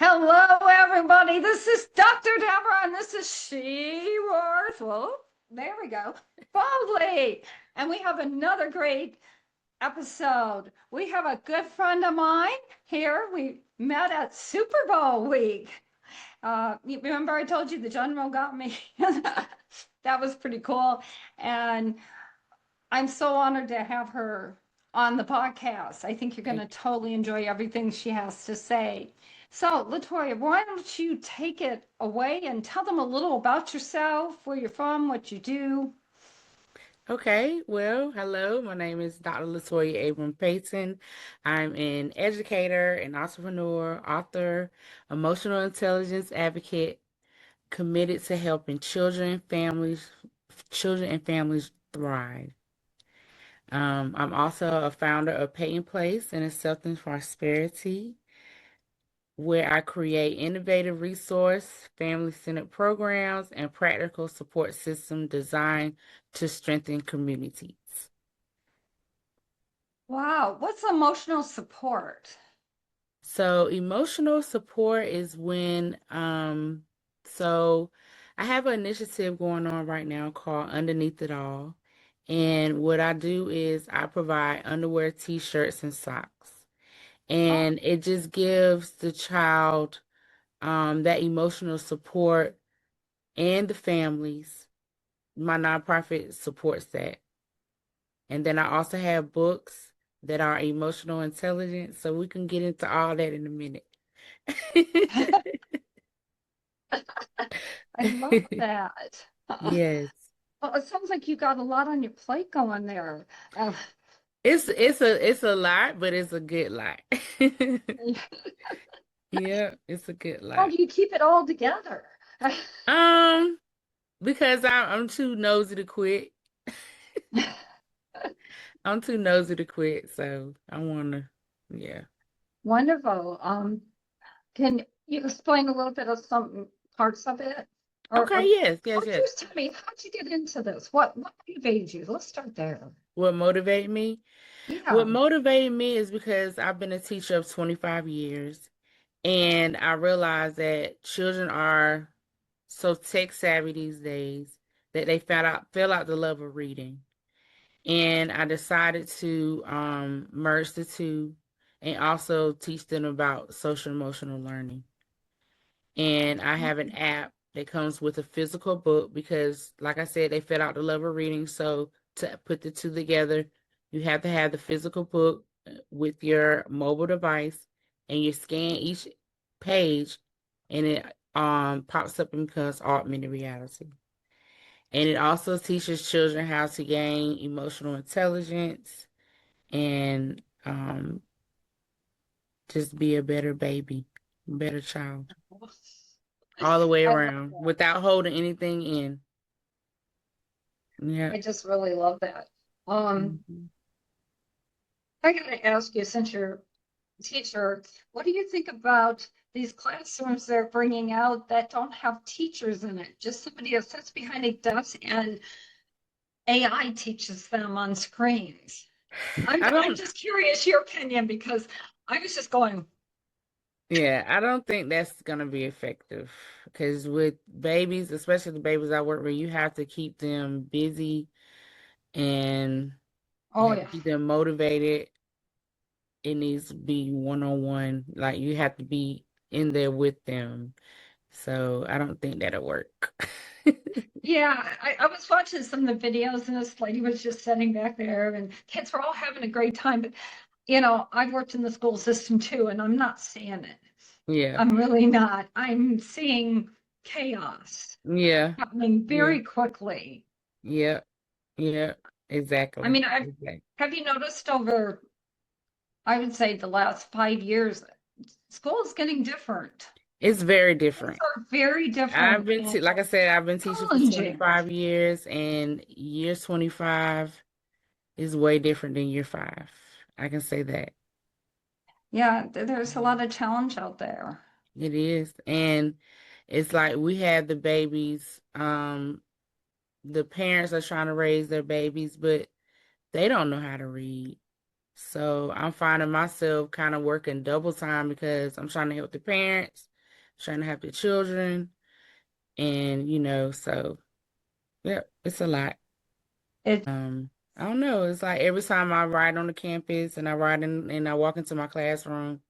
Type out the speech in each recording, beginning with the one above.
Hello, everybody. This is Dr. Debra, and this is She Roars. Well, there we go. Boldly. And we have another great episode. We have a good friend of mine here. We met at Super Bowl week. You remember I told you the general got me? That was pretty cool. And I'm so honored to have her on the podcast. I think you're going to totally enjoy everything she has to say. So, LaToya, why don't you take it away and tell them a little about yourself, where you're from, what you do? Okay, well, hello. My name is Dr. LaToya Abram-Payton. I'm an educator, an entrepreneur, author, emotional intelligence advocate, committed to helping children and families thrive. I'm also a founder of Pay in Place and Acceptance Prosperity, where I create innovative resource, family-centered programs, and practical support system designed to strengthen communities. Wow, what's emotional support? So emotional support is when so I have an initiative going on right now called Underneath It All. And what I do is I provide underwear, t-shirts, and socks. Oh, And it just gives the child that emotional support and the families. My nonprofit supports that. And then I also have books that are emotional intelligence. So we can get into all that in a minute. I love that. Yes. Well, it sounds like you got a lot on your plate going there. Uh, It's a lot, but it's a good lot. Yeah, it's a good how lot. do you keep it all together? Um, because I'm too nosy to quit. I'm too nosy to quit, so I wanna, yeah. Wonderful. Can you explain a little bit of some parts of it? Okay, yes, yes, yes. First tell me, how'd you get into this? What motivated you? Let's start there. What motivated me? What Yeah. motivated me is because I've been a teacher of 25 years, and I realized that children are so tech savvy these days that they fell out the love of reading. And I decided to merge the two and also teach them about social emotional learning. And I have an app that comes with a physical book because, like I said, they fell out the love of reading. So to put the two together, you have to have the physical book with your mobile device, and you scan each page, and it pops up and becomes augmented reality. And it also teaches children how to gain emotional intelligence and just be a better baby, better child, all the way I love around that. without holding anything in. Yeah. I just really love that. Um, Mhm. I gotta ask you, since you're a teacher, what do you think about these classrooms they're bringing out that don't have teachers in it? Just somebody that sits behind a desk and AI teaches them on screens. I'm I I'm don't, just curious your opinion because I was just going, yeah, I don't think that's gonna be effective because with babies, especially the babies I work with, you have to keep them busy and you oh have to yeah. keep them motivated. It needs to be one-on-one. Like you have to be in there with them. So I don't think that'll work. Yeah, I was watching some of the videos and this lady was just sitting back there and kids were all having a great time. But I've worked in the school system too, and I'm not seeing it. Yeah. I'm really not. I'm seeing chaos Yeah. happening Yeah. very quickly. Yeah. Yeah. I Exactly. mean, Exactly. have you noticed over, I would say, the last 5 years, school is getting different. It's very Things different. are very different and Like I said, I've been teaching for challenging. 25 years, and year 25 is way different than year 5. I can say that. Yeah, there's a lot of challenge out there. It is. And it's like we have the babies, the parents are trying to raise their babies, but they don't know how to read. So I'm finding myself kind of working double time because I'm trying to help the parents trying to have the children, and so yeah, it's a lot. It, I don't know. It's like every time I ride on the campus and I ride in and I walk into my classroom.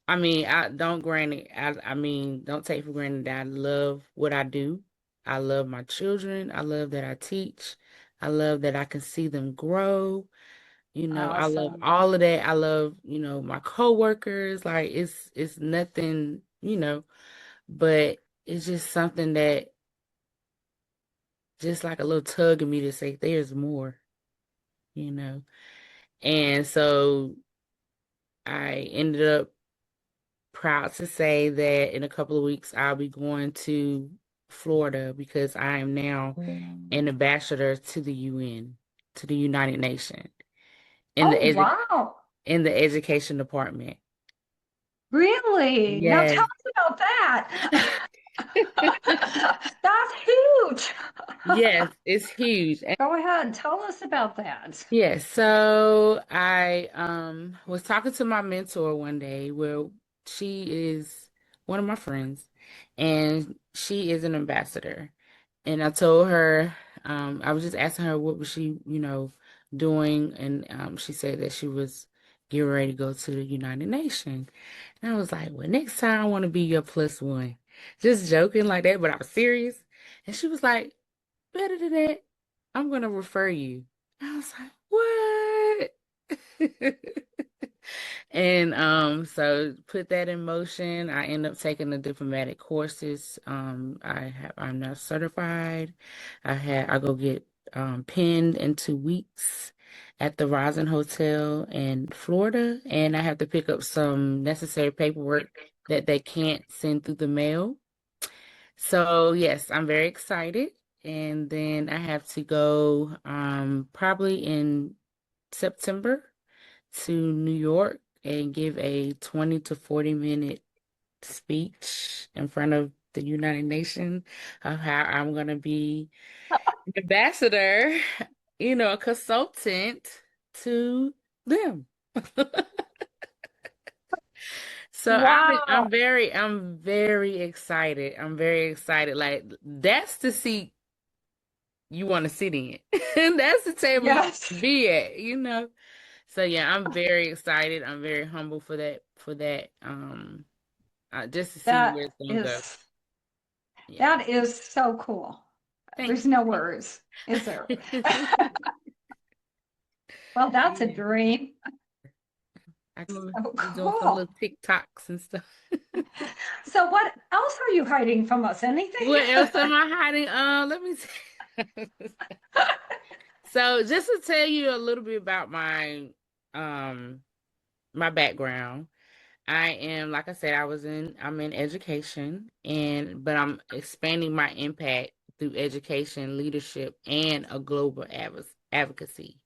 I mean, I don't granted. I mean, don't take for granted that I love what I do. I love my children. I love that I teach. I love that I can see them grow. I love awesome. all of that. I love, my coworkers. Like it's nothing, but it's just something that just like a little tug in me to say there's more, you know. And so I ended up proud to say that in a couple of weeks I'll be going to Florida because I am now an ambassador to the UN, to the United Nations in the Oh, wow. in the education department. Really? Now tell Yes. us about that. That's huge. Yes, it's huge. Go ahead, tell us about that. Yes, so I was talking to my mentor one day. Well, she is one of my friends and she is an ambassador. And I told her, I was just asking her what was she, doing, and she said that she was getting ready to go to the United Nations. And I was like, well, next time I want to be your plus one. Just joking like that, but I was serious. And she was like, better than that, I'm gonna refer you. I was like, what? And so put that in motion. I end up taking the diplomatic courses. I'm now certified. I go get pinned in 2 weeks at the Rosin Hotel in Florida, and I have to pick up some necessary paperwork that they can't send through the mail. So yes, I'm very excited. And then I have to go probably in September to New York and give a 20 to 40-minute speech in front of the United Nations of how I'm going to be an ambassador, a consultant to them. So Wow. I'm very excited. I'm very excited. Like that's the seat you want to sit in. And that's the table you Yes. want to be at. So yeah, I'm very excited. I'm very humble for that. Just to see where That it's gonna go. is Yeah. that is so cool. Thank There's no words, is there? you. Well, that's a Yeah. dream. I can So be doing some cool. little TikToks and stuff. So what else are you hiding from us? Anything? What else am I hiding? Let me see. So just to tell you a little bit about um my background. I am, like I said, I'm in education but I'm expanding my impact through education, leadership, and a global advocacy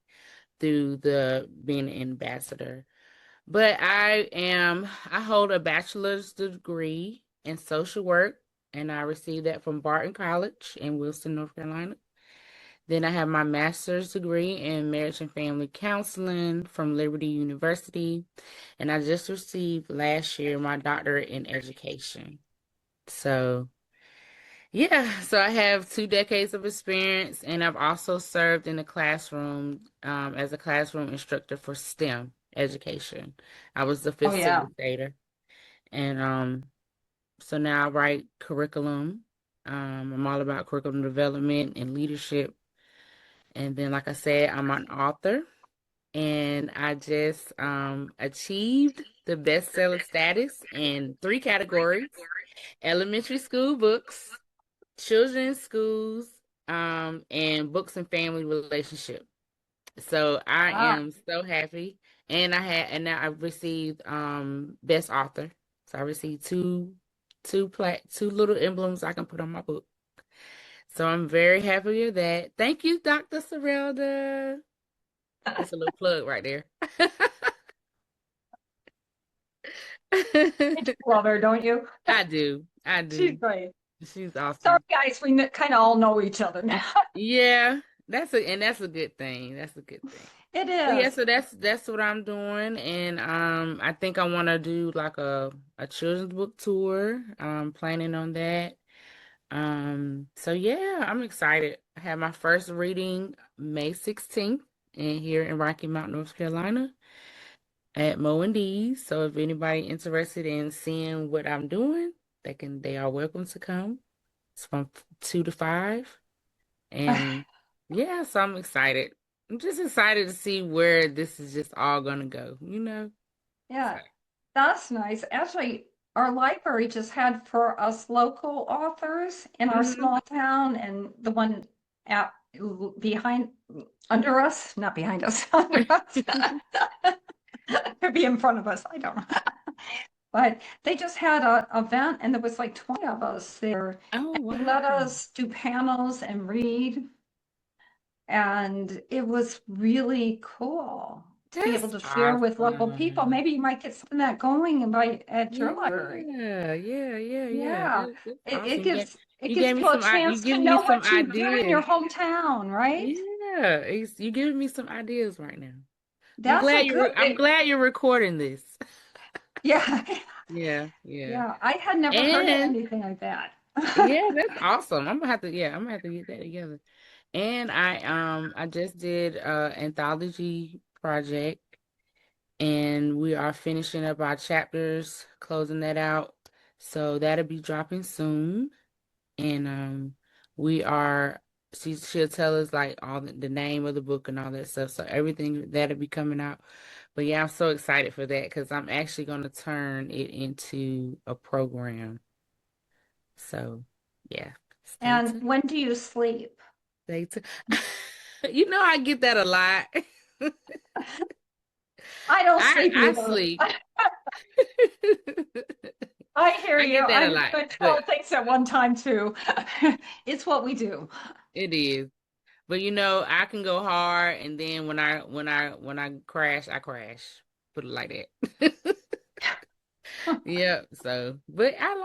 through the being an ambassador. But I hold a bachelor's degree in social work, and I received that from Barton College in Wilson, North Carolina. Then I have my master's degree in marriage and family counseling from Liberty University. And I just received last year my doctorate in education. So, yeah, so I have 2 decades of experience, and I've also served in the classroom as a classroom instructor for STEM education. I was the Oh yeah. facilitator. And so now I write curriculum. I'm all about curriculum development and leadership. And then, like I said, I'm an author, and I just achieved the bestseller status in 3 categories: elementary school books, children's schools, and books and family relationship. So I Ah, am so happy, and now I've received best author. So I received two little emblems I can put on my book. So I'm very happy with that. Thank you, Dr. Sorelda. Just a little plug right there. you love her, don't you? I do. I She's do. great. She's Sorry, awesome. guys, we kind of all know each other now. Yeah, that's a good thing. That's a good thing. It But yeah, is. so that's what I'm doing, and I think I want to do like a children's book tour. I'm planning on that. So yeah, I'm excited. I have my first reading May 16th and here in Rocky Mount, North Carolina at Mo and D's. So if anybody interested in seeing what I'm doing, they are welcome to come. It's from 2 to 5. And yeah, so I'm excited. I'm just excited to see where this is just all gonna go, you know? So, Yeah, that's nice. Actually, our library just had for us local authors in our hmm small town and the one out behind, under us, not behind us, under us. Could be in front of us, I don't know. But they just had a event and there was like 20 of us there. Oh They wow. let us do panels and read, and it was really cool to be able That's to share with local people. awesome. Maybe you might get something that going by at your library. Yeah. Yeah, That's it, awesome. it gives it You gives gave me people a some you chance to giving me know some what you do in your ideas. hometown, right? Yeah, you giving me some ideas right now. That's a good I'm glad you're recording this. yeah. Yeah. Yeah, I had never heard of And anything like that. yeah, that's awesome. I'm gonna have to get that together. And I just did a anthology project and we are finishing up our chapters, closing that out. So that'll be dropping soon. And we are she'll tell us like all the name of the book and all that stuff. So everything that'll be coming out. But yeah, I'm so excited for that because I'm actually gonna turn it into a program. So yeah, stay And tuned. when do you sleep? Stay tuned. You know I get that a lot. I don't sleep I either. sleep. I hear I you. get that a I'm lot, doing but 12 things at one time too. It's what we do. it is. But you know, I can go hard, and then when I crash, I crash. Put it like that. Yeah. So, but I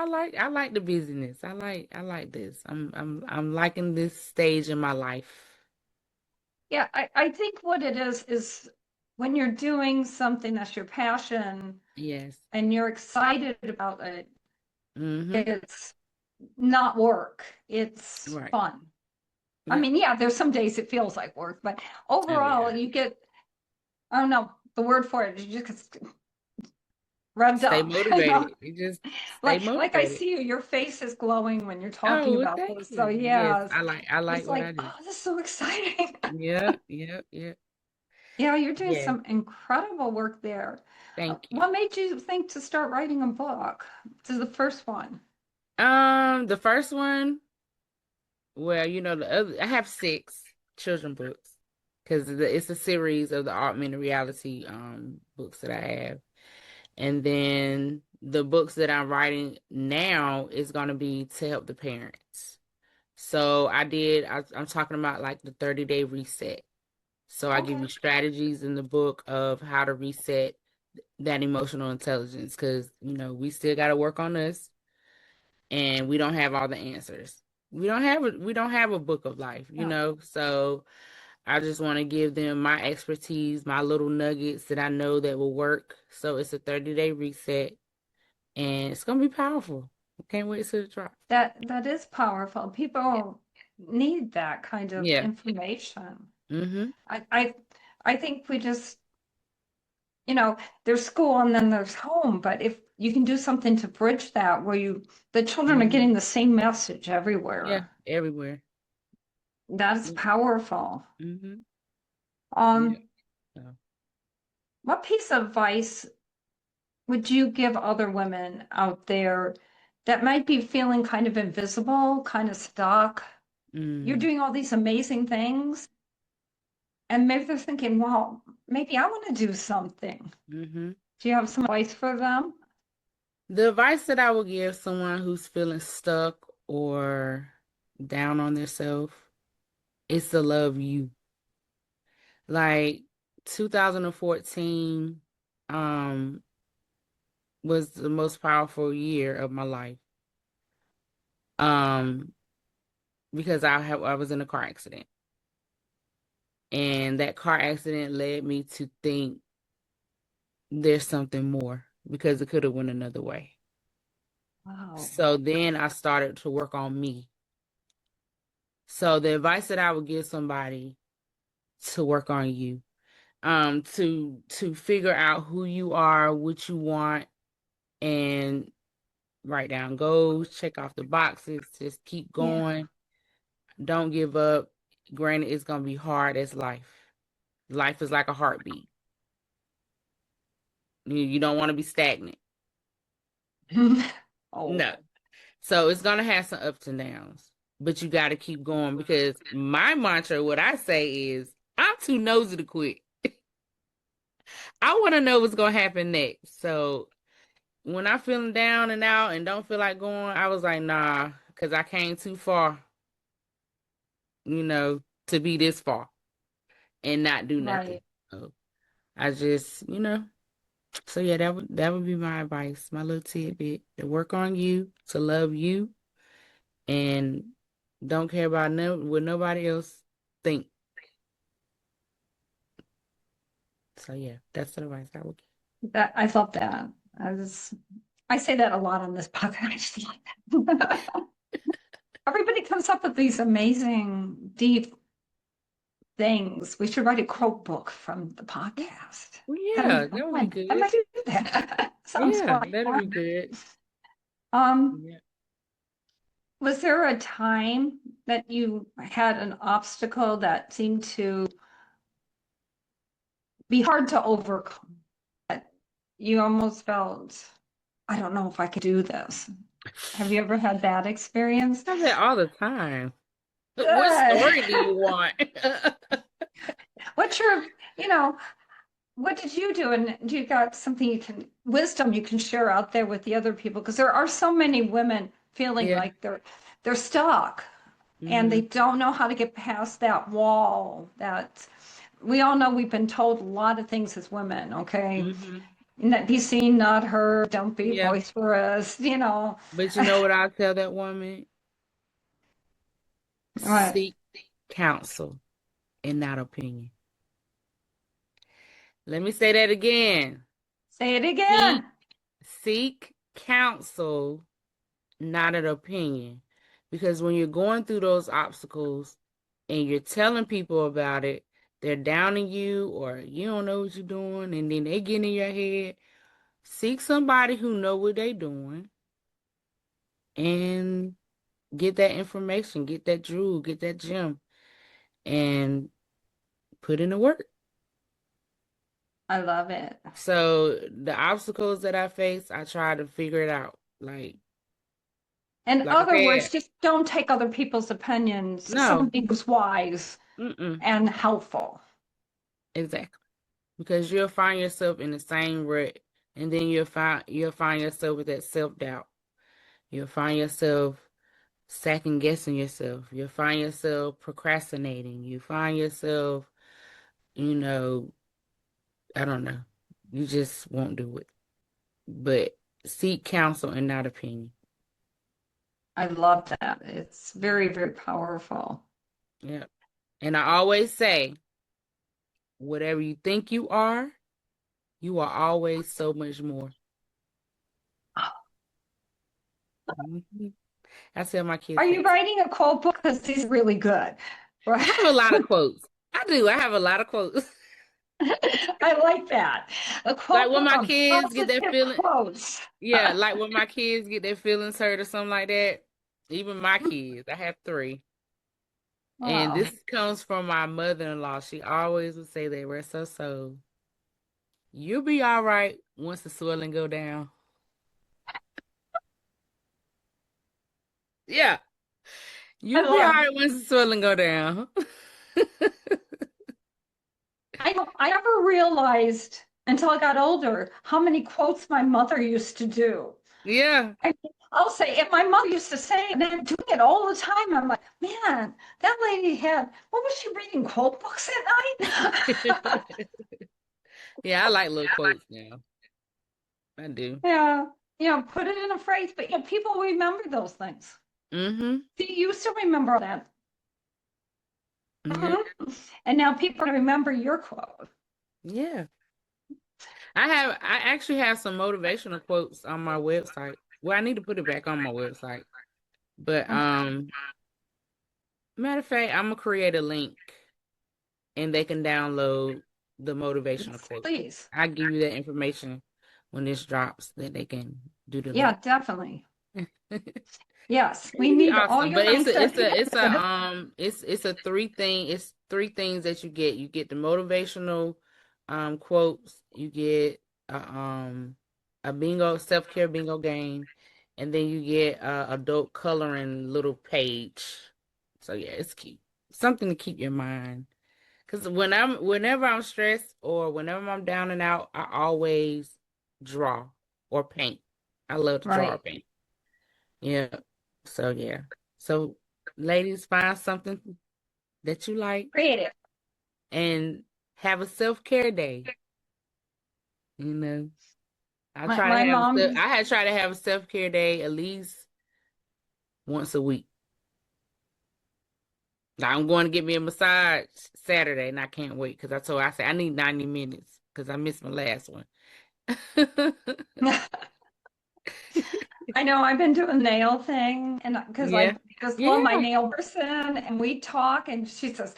like, I like the busyness. I like this. I'm liking this stage in my life. Yeah, I think what it is when you're doing something that's your passion Yes. and you're excited about it, Mm-hmm. it's not work, it's Right. fun. I Yep. mean, yeah, there's some days it feels like work, but Oh overall, yeah. you get, I don't know the word for it, you just get revved Stay up. You know? motivated. You just stay Like I motivated. see you, your face is glowing when you're talking Oh, well, about thank this. So you. Yes, yeah, I like it's what I like, do. oh, this is so exciting. Yeah. Yeah, you're doing Yes. some incredible work there. Thank you. What made you think to start writing a book? This is the first one. The first one, well, you know, the other, I have 6 children books because it's a series of the augmented reality books that I have. And then the books that I'm writing now is going to be to help the parents. So I'm talking about like the 30-day reset. So I give Okay. you strategies in the book of how to reset that emotional intelligence because, you know, we still got to work on us and we don't have all the answers. We don't have a book of life, you Yeah. know? So I just want to give them my expertise, my little nuggets that I know that will work. So it's a 30-day reset and it's gonna be powerful. I can't wait to drop. That is powerful. Yeah. People need that kind of Yeah. information. Mm-hmm. I I I think we just, there's school and then there's home, but if you can do something to bridge that where the children are Mm-hmm. getting the same message Yeah. everywhere, Everywhere. that's powerful. Mm-hmm. Yeah. Um, So, what piece of advice would you give other women out there that might be feeling kind of invisible, kind of stuck? You're mm, doing all these amazing things, and maybe they're thinking, well, maybe I want to do something. mm-hmm. Do you have some advice for them? The advice that I would give someone who's feeling stuck or down on themselves is to love you. Like 2014 um was the most powerful year of my life. Um because I was in a car accident. And that car accident led me to think there's something more because it could have went another way. Wow. So then I started to work on me. So the advice that I would give somebody to work on you, to figure out who you are, what you want, and write down goals, check off the boxes, just keep going. Don't give up. Granted, it's gonna be hard as life. Life is like a heartbeat. You don't want to be stagnant. Oh, No. So it's gonna have some ups and downs. But you gotta keep going because my mantra, what I say is, I'm too nosy to quit. I wanna know what's gonna happen next. So when I'm feeling down and out and don't feel like going, I was like, nah, because I came too far, to be this far and not do nothing. right. So I just, so yeah, that would be my advice, my little tidbit, to work on you, to love you, and don't care about what nobody else think. So yeah, that's the advice I would give. I love that. I say that a lot on this podcast. I just love that. Everybody comes up with these amazing, deep things. We should write a quote book from the podcast. Well, That'd yeah, be that would be fun. I good. might do that. Sounds Yeah, fun. that'd be good. Um, Yeah. was there a time that you had an obstacle that seemed to be hard to overcome? That you almost felt, I don't know if I could do this. Have you ever had that experience? I have that all the time. What Good. story do you want? What's your, what did you do? And do you got something wisdom you can share out there with the other people? Because there are so many women feeling Yeah. like they're stuck and they Hmm. don't know how to get past that wall. That we all know we've been told a lot of things as women, okay? Hmm. Be seen, not heard, don't be Yeah. boisterous. But you know what I'll tell that woman? Right. Seek counsel and not opinion. Let me say that again. Say it Seek, again. seek counsel, not an opinion. Because when you're going through those obstacles and you're telling people about it, they're downing you or you don't know what you're doing, and then they get in your head. Seek somebody who know what they're doing and get that information, get that jewel, get that gem, and put in the work. I love it. So the obstacles that I face, I try to figure it out. In Like I other words, said, just don't take other people's opinions. no, Somebody who's wise mm-mm, and helpful. exactly. Because you'll find yourself in the same rut, and then you'll find yourself with that self-doubt. You'll find yourself second guessing yourself. You'll find yourself procrastinating. You find yourself, you know, I don't know. You just won't do it. But seek counsel and not opinion. I love that. It's very, very powerful. Yeah. And I always say, whatever you think you are always so much more. Mhm. I tell my Are kids you that. writing a quote book? Because these are really good. I Right. have a lot of quotes. I do. I have a lot of quotes. I like that. A Like quote when book my of kids get their positive feeling, quotes. yeah, like when my kids get their feelings hurt or something like that. Even my kids, I have three. And Wow. this comes from my mother-in-law. She always would say that, rest her soul. You'll be all right once the swelling go down. Yeah, I you'll be all love right once the swelling go down. I never realized until I got older how many quotes my mother used to do. Yeah. I, I'll say, and my mother used to say, and I'm doing it all the time. I'm like, man, that lady what was she reading, quote books at night? Yeah, I like little quotes now. I do. Yeah, put it in a phrase, but people remember those things. Mm-hmm. See, you still remember that. Yeah. Mhm. And now people remember your quote. Yeah. I actually have some motivational quotes on my website. Well, I need to put it back on my website. But matter of fact, I'm gonna create a link and they can download the motivational Yes, quotes. please. I'll give you that information when this drops that they can do the Yeah, link. definitely. Yes, we It'd be need all awesome. your But links. it's three things that you get. You get the motivational quotes, you get a bingo self-care bingo game, and then you get adult coloring little page. So yeah, it's cute. Something to keep your mind. Cause whenever I'm stressed or whenever I'm down and out, I always draw or paint. I love to draw or Right. paint. Yeah. So yeah. So ladies, find something that you like Creative. and have a self-care day. You know, My mom, I had tried to have a self-care day at least once a week. Now I'm going to get me a massage Saturday and I can't wait because I said I need 90 minutes because I missed my last one. I know I've been doing nail thing and because Yeah. I just love my Yeah. nail person and we talk and she says,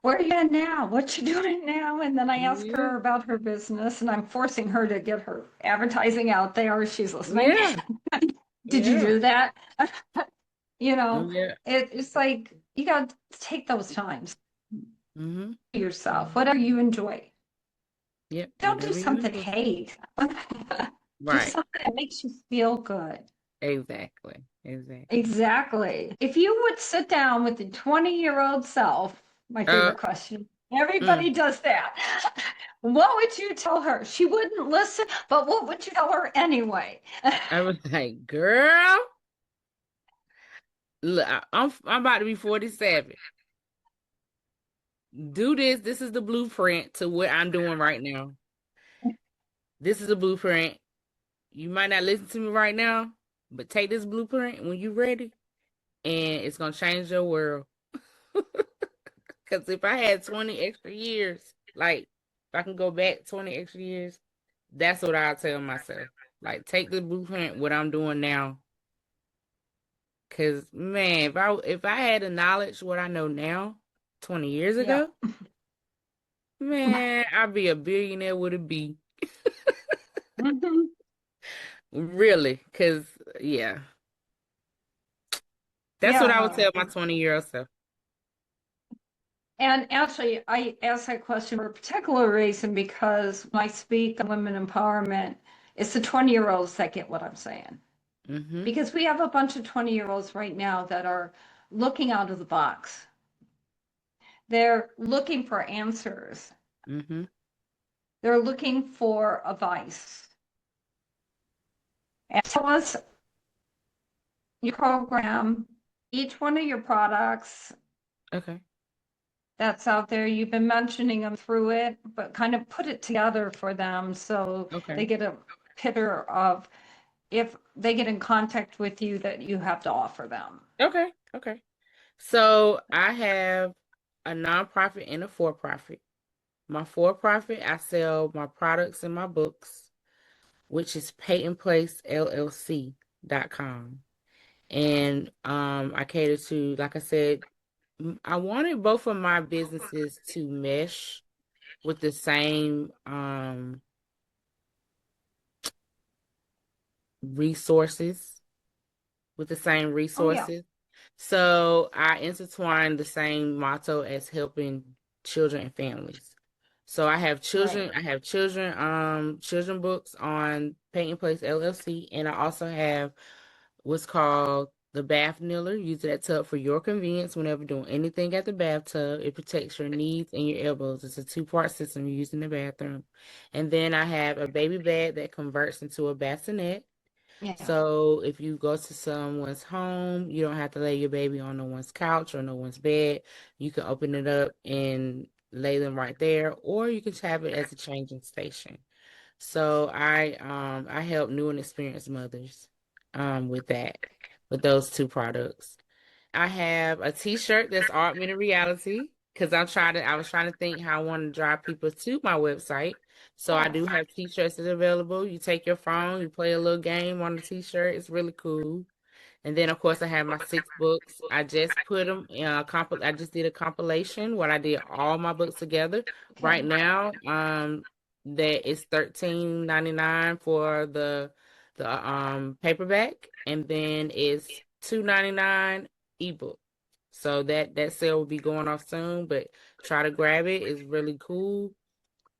where are you at now? What you doing now? And then I ask Yeah. her about her business and I'm forcing her to get her advertising out there. She's listening. Yeah. Did you Yeah. do that? You know, Yeah. it's like you got to take those times Mm-hmm. for yourself, whatever you enjoy. Yep. Don't do Whatever you something enjoy. hate. Do Right. something that makes you feel good. Exactly. Exactly. Exactly. If you would sit down with the 20-year-old self, my Uh, favorite question, mm. everybody does that. What would you tell her? She wouldn't listen, but what would you tell her anyway? I was like, girl, look, I'm about to be 47. Do this. This is the blueprint to what I'm doing right now. This is a blueprint. You might not listen to me right now, but take this blueprint when you're ready, and it's gonna change your world. Because if I had 20 extra years, like if I can go back 20 extra years, that's what I'll tell myself. Like, take the blueprint, what I'm doing now. Because man, if I had the knowledge what I know now, 20 years Yeah. ago, man, I'd be a billionaire with a B. Mhm. Really, because yeah, that's what I would Yeah. tell my 20-year-old self. And actually, I asked that question for a particular reason because when I speak on women empowerment, it's the 20-year-olds that get what I'm saying. Mm-hmm. Because we have a bunch of 20-year-olds right now that are looking out of the box. They're looking for answers. Mm-hmm. They're looking for advice. And tell us your program, each one of your products Okay. that's out there. You've been mentioning them through it, but kind of put it together for them so they Okay. get a picture of if they get in contact with you that you have to offer them. Okay. Okay. So I have a nonprofit and a for-profit. My for-profit, I sell my products and my books, which is payandplacellc.com. And I cater to, like I said, I wanted both of my businesses to mesh with the same resources, with the same Oh, yeah. resources. So I intertwine the same motto as helping children and families. So Right. I have children books on Paint and Place LLC, and I also have what's called the bath kneeler. Use that tub for your convenience whenever doing anything at the bathtub. It protects your knees and your elbows. It's a two-part system you use in the bathroom. And then I have a baby bed that converts into a bassinet. Yeah. So if you go to someone's home, you don't have to lay your baby on no one's couch or no one's bed. You can open it up and lay them right there, or you can have it as a changing station. So I help new and experienced mothers with that, with those two products. I have a t-shirt that's Augmented Reality. because I was trying to think how I want to drive people to my website. So I do have t-shirts that are available. You take your phone, you play a little game on the t-shirt. It's really cool. And then, of course, I have my 6 books. I just put them in a I just did a compilation where I did all my books together. Okay. Right now, that is $13.99 for the paperback, and then it's $2.99 ebook. So that sale will be going off soon, but try to grab it. It's really cool.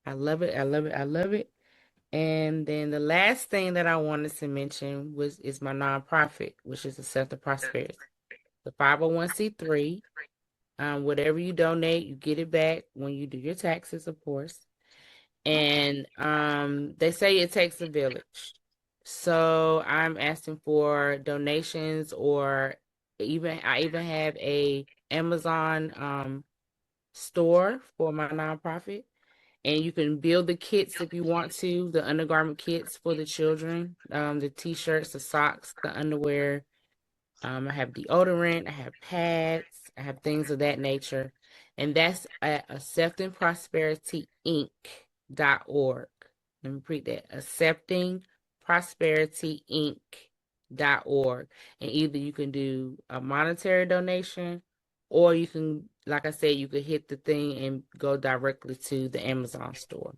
I love it. I love it. I love it. And then the last thing that I wanted to mention is my nonprofit, which is the Center Prosperity, the 501c3. Whatever you donate, you get it back when you do your taxes, of course. And they say it takes a village. So I'm asking for donations, or I even have a Amazon store for my nonprofit. And you can build the kits if you want to, the undergarment kits for the children, the t-shirts, the socks, the underwear. I have deodorant, I have pads, I have things of that nature. And that's at acceptingprosperityinc.org. Let me repeat that. Acceptingprosperityinc.org. And either you can do a monetary donation, or you can, like I said, you could hit the thing and go directly to the Amazon store.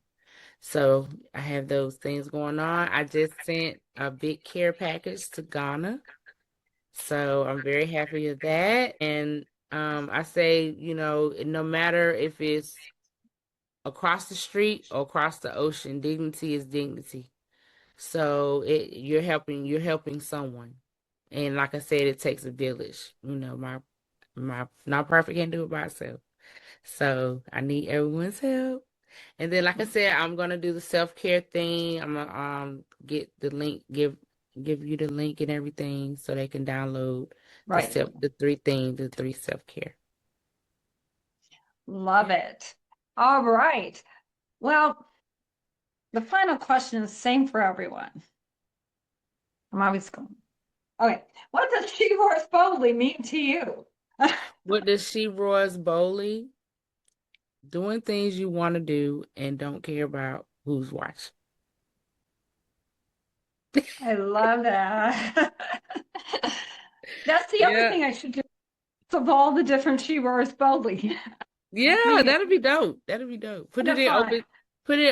So I have those things going on. I just sent a big care package to Ghana. So I'm very happy with that. And I say, no matter if it's across the street or across the ocean, dignity is dignity. So you're helping someone. And like I said, it takes a village. My nonprofit can't do it by itself. So I need everyone's help. And then, like I said, I'm gonna do the self-care thing. I'm gonna get the link, give you the link and everything so they can download Right. the 3 things, the 3 self-care. Love it. All right. Well, the final question is the same for everyone. I'm always going. Okay. What does She Roars Boldly mean to you? What does She Roars Boldly? Doing things you want to do and don't care about who's watching. I love that. That's the other thing I should do. Of all the different She Roars Boldly. Yeah, that'd be dope. That'd be dope. Put it in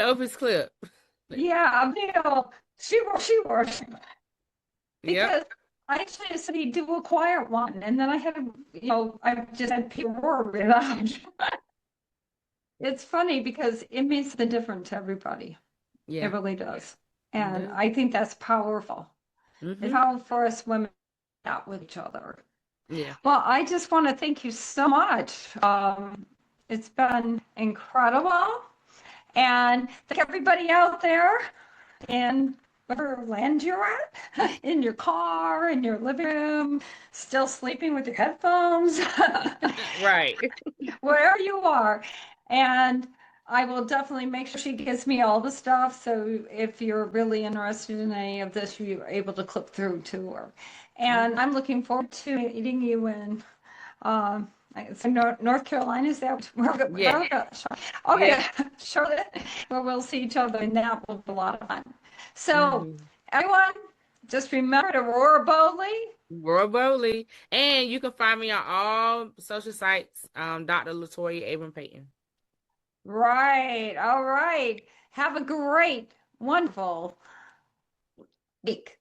Opus Clip. Yeah, She Roars. Because Yep. I actually decided to do a quiet one, and then I just had people roar it out. It's funny because it makes the difference to everybody. Yeah. It really does. And I think that's powerful. Mm-hmm. It's how for us women out with each other. Yeah. Well, I just want to thank you so much. It's been incredible. And thank everybody out there in whatever land you're at, in your car, in your living room, still sleeping with your headphones. Right. Wherever you are. And I will definitely make sure she gives me all the stuff. So if you're really interested in any of this, you're able to click through to her. And I'm looking forward to meeting you in North Carolina. Is that Yeah. Okay, Yeah. Charlotte, where we'll see each other, and that will be a lot of fun. So everyone, just remember to roar boldly. Roar boldly. And you can find me on all social sites, Dr. LaToya Abram-Payton. Right. All right. Have a great, wonderful week.